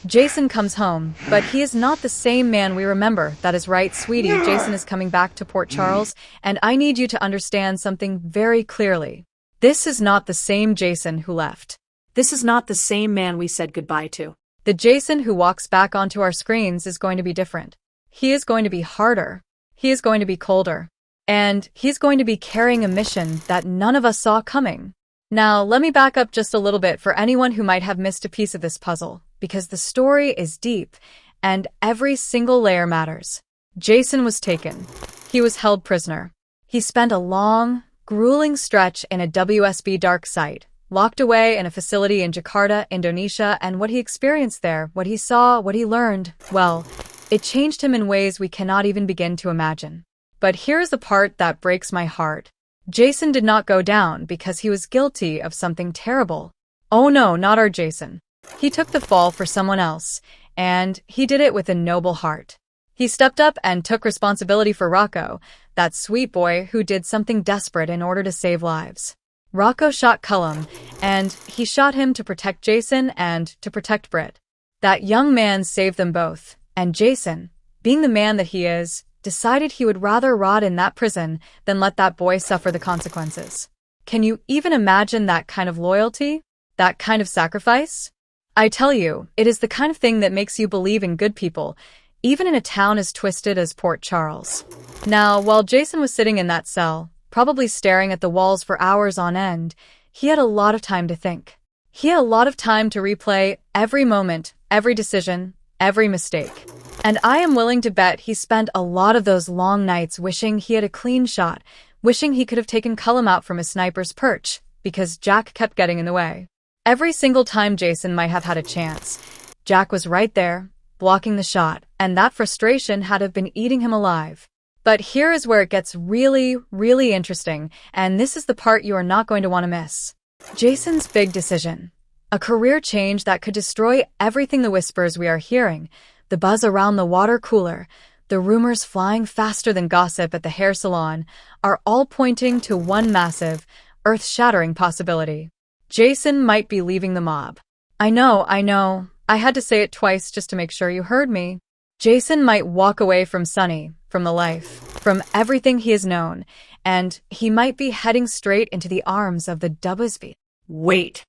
Jason comes home, but he is not the same man we remember. That is right, sweetie. Jason is coming back to Port Charles, and I need you to understand something very clearly. This is not the same Jason who left. This is not the same man we said goodbye to. The Jason who walks back onto our screens is going to be different. He is going to be harder. He is going to be colder. And he's going to be carrying a mission that none of us saw coming. Now, let me back up just a little bit for anyone who might have missed a piece of this puzzle, because the story is deep, and every single layer matters. Jason was taken. He was held prisoner. He spent a long, grueling stretch in a WSB dark site, locked away in a facility in Jakarta, Indonesia, and what he experienced there, what he saw, what he learned, well, it changed him in ways we cannot even begin to imagine. But here's the part that breaks my heart. Jason did not go down because he was guilty of something terrible. Oh no, not our Jason. He took the fall for someone else, and he did it with a noble heart. He stepped up and took responsibility for Rocco, that sweet boy who did something desperate in order to save lives. Rocco shot Cullum, and he shot him to protect Jason and to protect Britt. That young man saved them both, and Jason, being the man that he is, decided he would rather rot in that prison than let that boy suffer the consequences. Can you even imagine that kind of loyalty? That kind of sacrifice? I tell you, it is the kind of thing that makes you believe in good people, even in a town as twisted as Port Charles. Now, while Jason was sitting in that cell, probably staring at the walls for hours on end, he had a lot of time to think. He had a lot of time to replay every moment, every decision, every mistake. And I am willing to bet he spent a lot of those long nights wishing he had a clean shot, wishing he could have taken Cullum out from his sniper's perch, because Jack kept getting in the way. Every single time Jason might have had a chance, Jack was right there, blocking the shot, and that frustration had to have been eating him alive. But here is where it gets really, really interesting, and this is the part you are not going to want to miss. Jason's big decision. A career change that could destroy everything. The whispers we are hearing, the buzz around the water cooler, the rumors flying faster than gossip at the hair salon, are all pointing to one massive, earth-shattering possibility. Jason might be leaving the mob. I know. I had to say it twice just to make sure you heard me. Jason might walk away from Sunny, from the life, from everything he has known, and he might be heading straight into the arms of the WSB. Wait.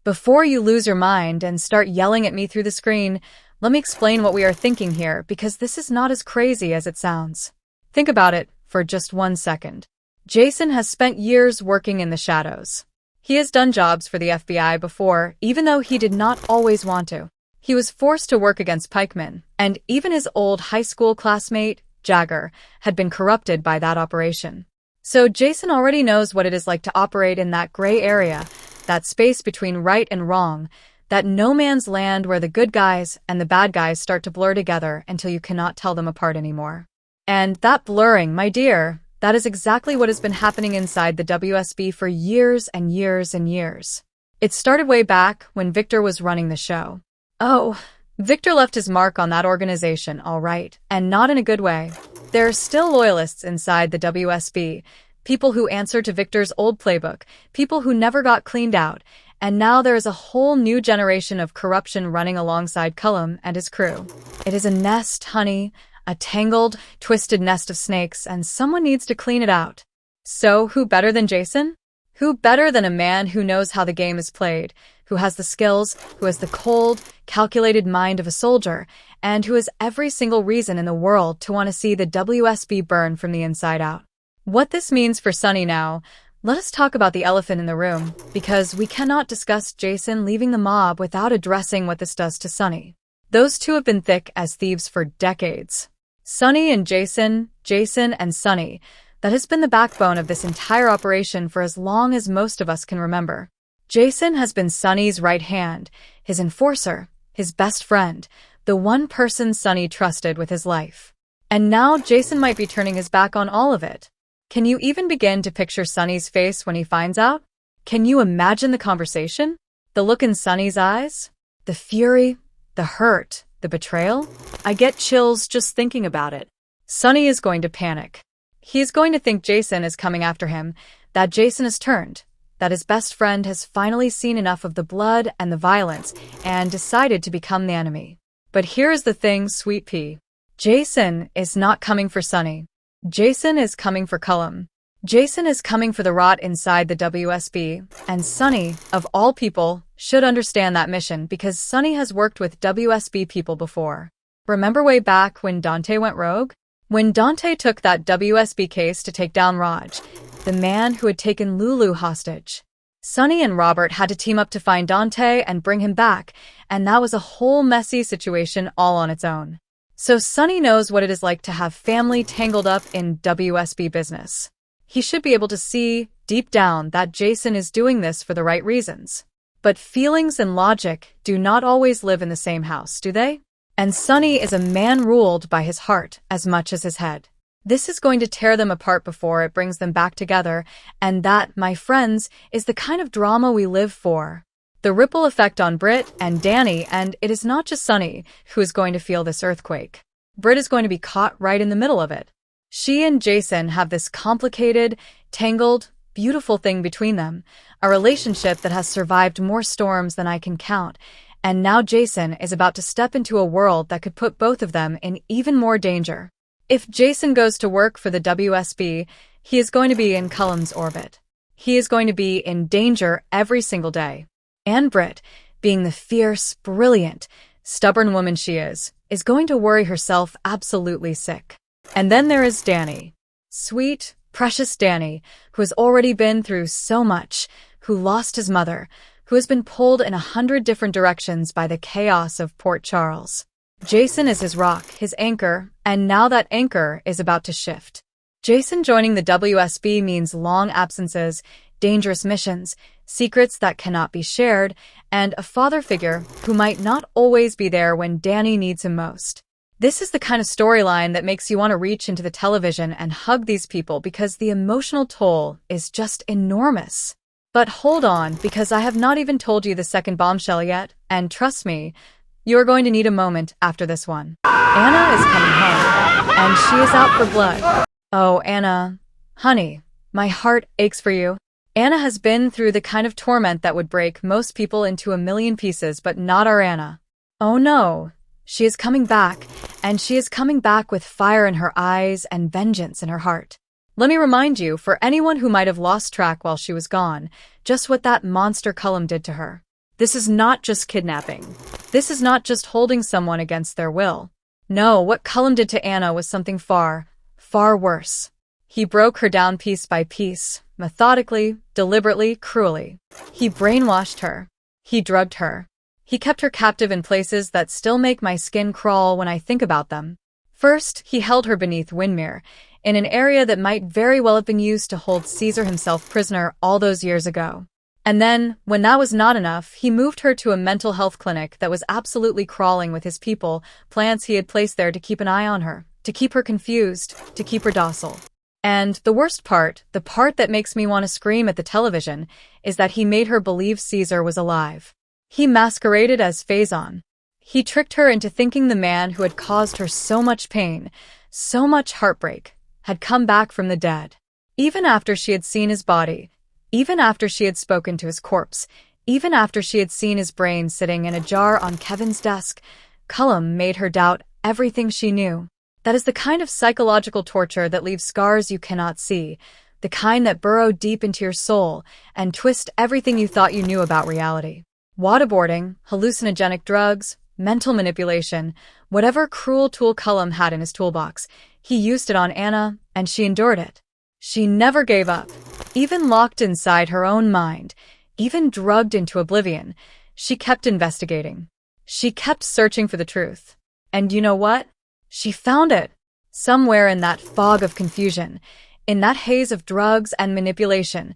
Before you lose your mind and start yelling at me through the screen, let me explain what we are thinking here, because this is not as crazy as it sounds. Think about it for just 1 second. Jason has spent years working in the shadows. He has done jobs for the FBI before, even though he did not always want to. He was forced to work against pikemen, and even his old high school classmate, Jagger, had been corrupted by that operation. So Jason already knows what it is like to operate in that gray area, that space between right and wrong, that no man's land where the good guys and the bad guys start to blur together until you cannot tell them apart anymore. And that blurring, my dear, that is exactly what has been happening inside the WSB for years and years and years. It started way back when Victor was running the show. Oh, Victor left his mark on that organization, all right, and not in a good way. There are still loyalists inside the WSB, people who answer to Victor's old playbook, people who never got cleaned out, and now there is a whole new generation of corruption running alongside Cullum and his crew. It is a nest, honey, a tangled, twisted nest of snakes, and someone needs to clean it out. So who better than Jason? Who better than a man who knows how the game is played, who has the skills, who has the cold, calculated mind of a soldier, and who has every single reason in the world to want to see the WSB burn from the inside out. What this means for Sunny now, let us talk about the elephant in the room, because we cannot discuss Jason leaving the mob without addressing what this does to Sunny. Those two have been thick as thieves for decades. Sunny and Jason and Sunny, that has been the backbone of this entire operation for as long as most of us can remember. Jason has been Sunny's right hand, his enforcer, his best friend, the one person Sunny trusted with his life. And now Jason might be turning his back on all of it. Can you even begin to picture Sunny's face when he finds out? Can you imagine the conversation? The look in Sunny's eyes? The fury? The hurt? The betrayal? I get chills just thinking about it. Sunny is going to panic. He is going to think Jason is coming after him, that Jason has turned, that his best friend has finally seen enough of the blood and the violence and decided to become the enemy. But here's the thing, Sweet Pea. Jason is not coming for Sunny. Jason is coming for Cullum. Jason is coming for the rot inside the WSB, and Sunny, of all people, should understand that mission because Sunny has worked with WSB people before. Remember way back when Dante went rogue? When Dante took that WSB case to take down Raj, the man who had taken Lulu hostage. Sunny and Robert had to team up to find Dante and bring him back, and that was a whole messy situation all on its own. So Sunny knows what it is like to have family tangled up in WSB business. He should be able to see, deep down, that Jason is doing this for the right reasons. But feelings and logic do not always live in the same house, do they? And Sunny is a man ruled by his heart as much as his head. This is going to tear them apart before it brings them back together, and that, my friends, is the kind of drama we live for. The ripple effect on Britt and Danny, and it is not just Sunny who is going to feel this earthquake. Britt is going to be caught right in the middle of it. She and Jason have this complicated, tangled, beautiful thing between them, a relationship that has survived more storms than I can count, and now Jason is about to step into a world that could put both of them in even more danger. If Jason goes to work for the WSB, he is going to be in Cullum's orbit. He is going to be in danger every single day. And Britt, being the fierce, brilliant, stubborn woman she is going to worry herself absolutely sick. And then there is Danny. Sweet, precious Danny, who has already been through so much, who lost his mother, who has been pulled in 100 different directions by the chaos of Port Charles. Jason is his rock, his anchor, and now that anchor is about to shift. Jason joining the WSB means long absences, dangerous missions, secrets that cannot be shared, and a father figure who might not always be there when Danny needs him most. This is the kind of storyline that makes you want to reach into the television and hug these people because the emotional toll is just enormous. But hold on, because I have not even told you the second bombshell yet, and trust me, you are going to need a moment after this one. Anna is coming home, and she is out for blood. Oh, Anna, honey, my heart aches for you. Anna has been through the kind of torment that would break most people into a million pieces, but not our Anna. Oh no, she is coming back, and she is coming back with fire in her eyes and vengeance in her heart. Let me remind you, for anyone who might have lost track while she was gone, just what that monster Cullum did to her. This is not just kidnapping. This is not just holding someone against their will. No, what Cullum did to Anna was something far, far worse. He broke her down piece by piece, methodically, deliberately, cruelly. He brainwashed her. He drugged her. He kept her captive in places that still make my skin crawl when I think about them. First, he held her beneath Windmere, in an area that might very well have been used to hold Caesar himself prisoner all those years ago. And then, when that was not enough, he moved her to a mental health clinic that was absolutely crawling with his people, plants he had placed there to keep an eye on her, to keep her confused, to keep her docile. And the worst part, the part that makes me want to scream at the television, is that he made her believe Caesar was alive. He masqueraded as Faison. He tricked her into thinking the man who had caused her so much pain, so much heartbreak, had come back from the dead. Even after she had seen his body, even after she had spoken to his corpse, even after she had seen his brain sitting in a jar on Kevin's desk, Cullum made her doubt everything she knew. That is the kind of psychological torture that leaves scars you cannot see, the kind that burrow deep into your soul and twist everything you thought you knew about reality. Waterboarding, hallucinogenic drugs, mental manipulation, whatever cruel tool Cullum had in his toolbox, he used it on Anna, and she endured it. She never gave up. Even locked inside her own mind, even drugged into oblivion, she kept investigating. She kept searching for the truth. And you know what? She found it. Somewhere in that fog of confusion, in that haze of drugs and manipulation,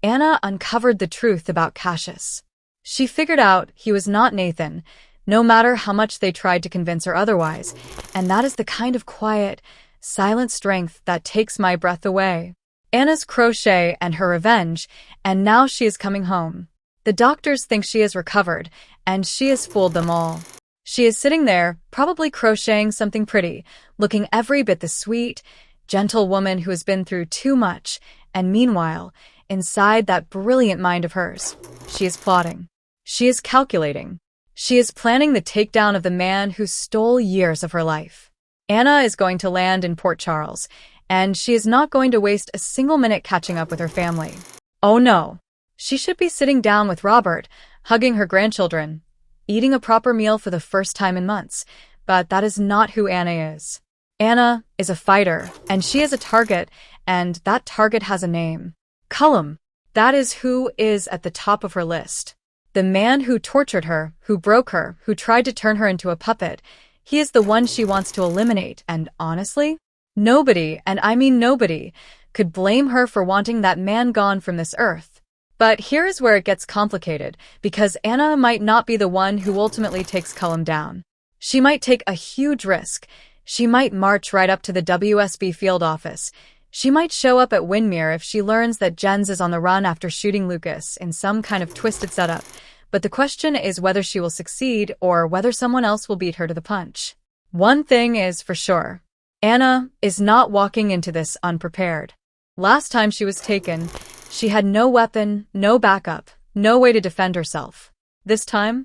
Anna uncovered the truth about Cassius. She figured out he was not Nathan, no matter how much they tried to convince her otherwise, and that is the kind of quiet, silent strength that takes my breath away. Anna's crochet and her revenge, and now she is coming home. The doctors think she has recovered, and she has fooled them all. She is sitting there, probably crocheting something pretty, looking every bit the sweet, gentle woman who has been through too much, and meanwhile, inside that brilliant mind of hers. She is plotting. She is calculating. She is planning the takedown of the man who stole years of her life. Anna is going to land in Port Charles, and she is not going to waste a single minute catching up with her family. Oh no. She should be sitting down with Robert, hugging her grandchildren, eating a proper meal for the first time in months, but that is not who Anna is. Anna is a fighter, and she is a target, and that target has a name. Cullum. That is who is at the top of her list. The man who tortured her, who broke her, who tried to turn her into a puppet. He is the one she wants to eliminate, and honestly, nobody, and I mean nobody, could blame her for wanting that man gone from this earth. But here is where it gets complicated, because Anna might not be the one who ultimately takes Cullum down. She might take a huge risk. She might march right up to the WSB field office. She might show up at Windmere if she learns that Jens is on the run after shooting Lucas in some kind of twisted setup. But the question is whether she will succeed or whether someone else will beat her to the punch. One thing is for sure. Anna is not walking into this unprepared. Last time she was taken, she had no weapon, no backup, no way to defend herself. This time,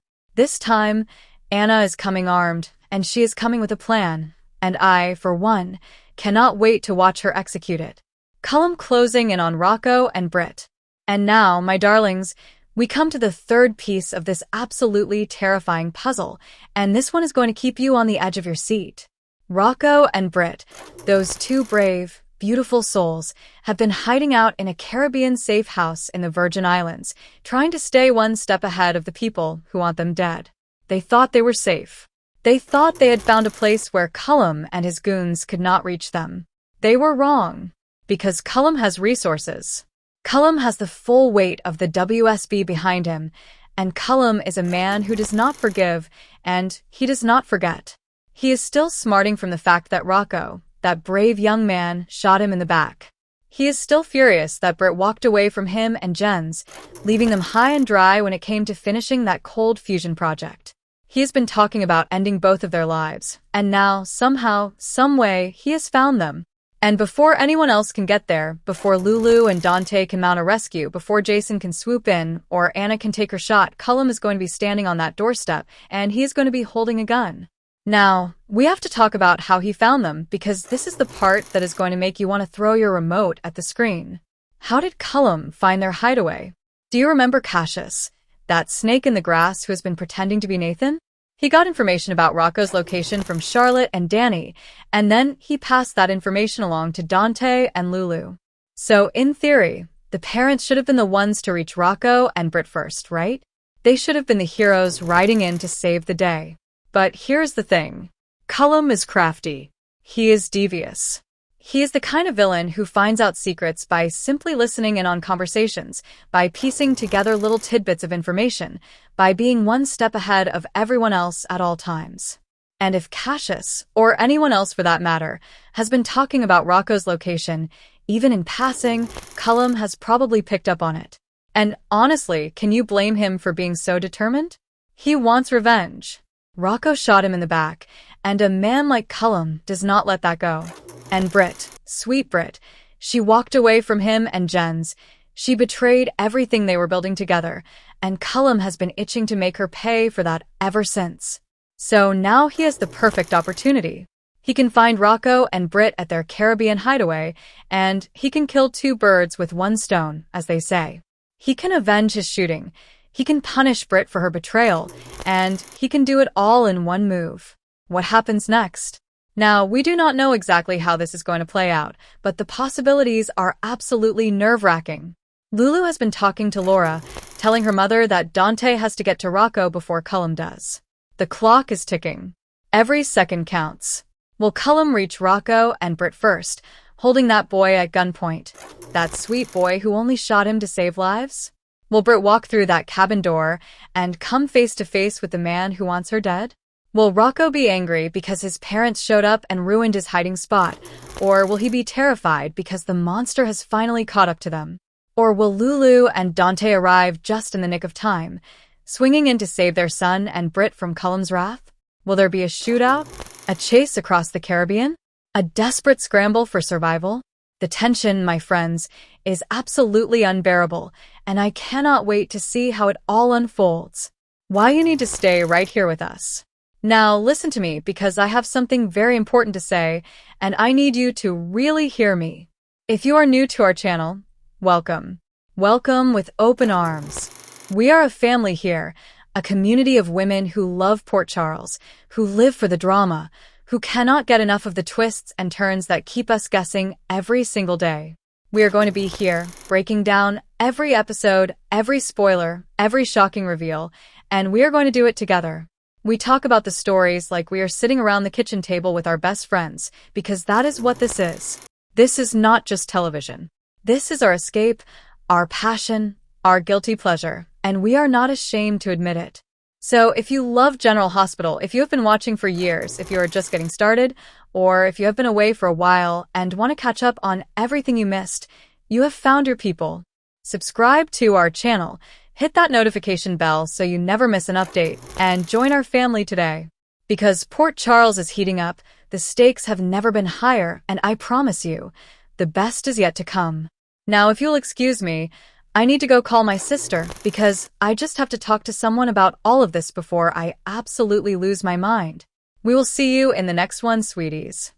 Anna is coming armed, and she is coming with a plan, and I, for one, cannot wait to watch her execute it. Cullum closing in on Rocco and Britt. And now, my darlings, we come to the third piece of this absolutely terrifying puzzle, and this one is going to keep you on the edge of your seat. Rocco and Britt, those two brave, beautiful souls, have been hiding out in a Caribbean safe house in the Virgin Islands, trying to stay one step ahead of the people who want them dead. They thought they were safe. They thought they had found a place where Cullum and his goons could not reach them. They were wrong, because Cullum has resources. Cullum has the full weight of the WSB behind him, and Cullum is a man who does not forgive, and he does not forget. He is still smarting from the fact that Rocco, that brave young man, shot him in the back. He is still furious that Britt walked away from him and Jens, leaving them high and dry when it came to finishing that cold fusion project. He has been talking about ending both of their lives, and now, somehow, someway, he has found them. And before anyone else can get there, before Lulu and Dante can mount a rescue, before Jason can swoop in, or Anna can take her shot, Cullum is going to be standing on that doorstep, and he is going to be holding a gun. Now, we have to talk about how he found them, because this is the part that is going to make you want to throw your remote at the screen. How did Cullum find their hideaway? Do you remember Cassius, that snake in the grass who has been pretending to be Nathan? He got information about Rocco's location from Charlotte and Danny, and then he passed that information along to Dante and Lulu. So, in theory, the parents should have been the ones to reach Rocco and Britt first, right? They should have been the heroes riding in to save the day. But here's the thing. Cullum is crafty. He is devious. He is the kind of villain who finds out secrets by simply listening in on conversations, by piecing together little tidbits of information, by being one step ahead of everyone else at all times. And if Cassius, or anyone else for that matter, has been talking about Rocco's location, even in passing, Cullum has probably picked up on it. And honestly, can you blame him for being so determined? He wants revenge. Rocco shot him in the back, and a man like Cullum does not let that go. And Britt, sweet Britt, she walked away from him and Jens. She betrayed everything they were building together, and Cullum has been itching to make her pay for that ever since. So now he has the perfect opportunity. He can find Rocco and Britt at their Caribbean hideaway, and he can kill two birds with one stone, as they say. He can avenge his shooting. He can punish Britt for her betrayal, and he can do it all in one move. What happens next? Now, we do not know exactly how this is going to play out, but the possibilities are absolutely nerve-wracking. Lulu has been talking to Laura, telling her mother that Dante has to get to Rocco before Cullum does. The clock is ticking. Every second counts. Will Cullum reach Rocco and Britt first, holding that boy at gunpoint? That sweet boy who only shot him to save lives? Will Britt walk through that cabin door and come face to face with the man who wants her dead? Will Rocco be angry because his parents showed up and ruined his hiding spot? Or will he be terrified because the monster has finally caught up to them? Or will Lulu and Dante arrive just in the nick of time, swinging in to save their son and Britt from Cullum's wrath? Will there be a shootout? A chase across the Caribbean? A desperate scramble for survival? The tension, my friends, is absolutely unbearable, and I cannot wait to see how it all unfolds. Why you need to stay right here with us. Now, listen to me because I have something very important to say, and I need you to really hear me. If you are new to our channel, welcome. Welcome with open arms. We are a family here, a community of women who love Port Charles, who live for the drama, who cannot get enough of the twists and turns that keep us guessing every single day. We are going to be here, breaking down every episode, every spoiler, every shocking reveal, and we are going to do it together. We talk about the stories like we are sitting around the kitchen table with our best friends, because that is what this is. This is not just television. This is our escape, our passion, our guilty pleasure, and we are not ashamed to admit it. So if you love General Hospital, if you have been watching for years, if you are just getting started, or if you have been away for a while and want to catch up on everything you missed, you have found your people. Subscribe to our channel, hit that notification bell so you never miss an update, and join our family today. Because Port Charles is heating up, the stakes have never been higher, and I promise you, the best is yet to come. Now, if you'll excuse me, I need to go call my sister because I just have to talk to someone about all of this before I absolutely lose my mind. We will see you in the next one, sweeties.